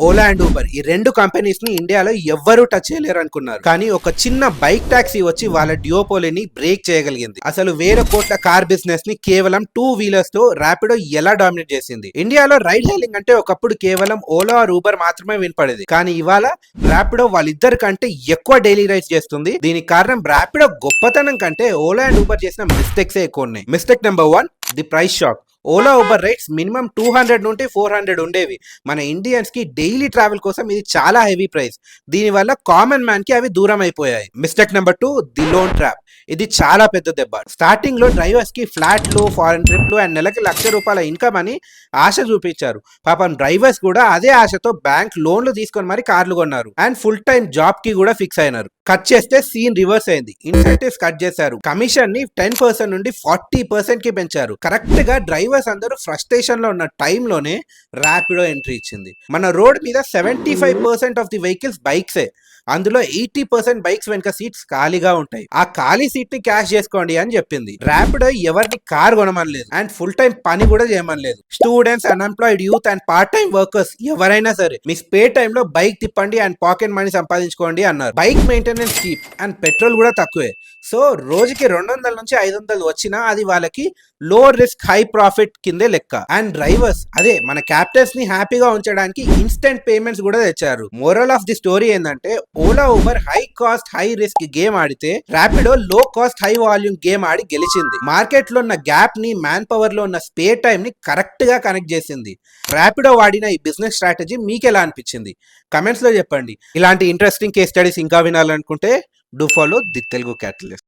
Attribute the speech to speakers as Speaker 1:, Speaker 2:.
Speaker 1: Ola and Uber ఈ రెండు companies ని ఇండియాలో ఎవ్వరూ టచ్ చేయలేరు అనుకున్నారు. కానీ ఒక చిన్న బైక్ టాక్సీ వచ్చి వాళ్ళ డ్యూపోలిని బ్రేక్ చేయగలిగింది. అసలు వేల కోట్ల కార్ బిజినెస్ ని కేవలం 2 వీలర్స్ తో ర్యాపిడో ఎలా డామినేట్ చేసింది. ఇండియాలో రైడ్ హైలింగ్ అంటే ఒకప్పుడు కేవలం ఓలా ఆర్ ఊబర్ మాత్రమే వినపడేది. కానీ ఇవాళ ర్యాపిడో వాళ్ళిద్దరి కంటే ఎక్కువ డైలీ రైడ్స్ చేస్తుంది. దీనికి కారణం ర్యాపిడో గొప్పతనం కంటే ఓలా అండ్ ఊబర్ చేసిన మిస్టేక్స్ ఎక్కువ ఉన్నాయి. Mistake number 1, the price shock. Ola Uber rides minimum 200 నుండి 400 ఉండేవి. మన ఇండియన్స్ కి డైలీ ట్రావెల్ కోసం ఇది చాలా హెవీ ప్రైస్. దీనివల్ల కామన్ మ్యాన్ కి అవి దూరం అయిపోయాయి. Mistake number 2, the loan trap. ఇది చాలా పెద్ద దెబ్బ. స్టార్టింగ్ లో డ్రైవర్స్ కి ఫ్లాట్లు, ఫారెన్ ట్రిప్లు అండ్ నెలకి ₹1,00,000 ఇన్కమ్ అని ఆశ చూపించారు. పాపం డ్రైవర్స్ కూడా అదే ఆశతో బ్యాంక్ లోన్లు తీసుకొని మరి కార్లు కొన్నారు అండ్ ఫుల్ టైం జాబ్ కి కూడా ఫిక్స్ అయినారు. కట్ చేస్తే సీన్ రివర్స్ అయింది. ఇన్సెంటివ్స్ కట్ చేశారు. కమిషన్ ని 10% నుండి 40% కి పెంచారు. కరెక్ట్ గా డ్రైవర్స్ అందరూ ఫ్రస్ట్రేషన్ లో ఉన్న టైంలోనే ర్యాపిడో ఎంట్రీ ఇచ్చింది. మన రోడ్ మీద 75% ఆఫ్ ది వెహికల్స్ బైక్సే. అందులో 80% బైక్స్ వెనక సీట్స్ ఖాళీగా ఉంటాయి. ఆ ఖాళీ సీట్ ని క్యాష్ చేసుకోండి అని చెప్పింది. ర్యాపిడో ఎవరిని కార్ కొనమనలేదు అండ్ ఫుల్ టైం పని కూడా చేయమనలేదు. Students, unemployed youth and part time workers ఎవరైనా సరే మీ స్పేర్ టైమ్ లో బైక్ తిప్పండి అండ్ పాకెట్ మనీ సంపాదించుకోండి అన్నారు. Bike maintenance cheap and petrol కూడా తక్కువే. సో రోజుకి 200 నుంచి 500 వచ్చినా అది వాళ్ళకి లో రిస్క్ హై ప్రాఫిట్ కిందే లెక్క. అండ్ డ్రైవర్స్ అదే మన క్యాప్టెన్స్ ని హ్యాపీగా ఉంచడానికి ఇన్స్టెంట్ పేమెంట్స్ కూడా తెచ్చారు. మోరల్ ఆఫ్ ది స్టోరీ ఏంటంటే Ola Uber high cost high risk game ఆడితే ర్యాపిడో లో కాస్ట్ హై వాల్యూమ్ గేమ్ ఆడి గెలిచింది. మార్కెట్ లో ఉన్న గ్యాప్ ని, మ్యాన్ పవర్ లో ఉన్న స్పేర్ టైం ని కరెక్ట్ గా కనెక్ట్ చేసింది. ర్యాపిడో వాడిన ఈ బిజినెస్ స్ట్రాటజీ మీకు ఎలా అనిపించింది కమెంట్స్ లో చెప్పండి. ఇలాంటి ఇంట్రెస్టింగ్ కేస్ స్టడీస్ ఇంకా వినాలనుకుంటే do follow the Telugu catalyst.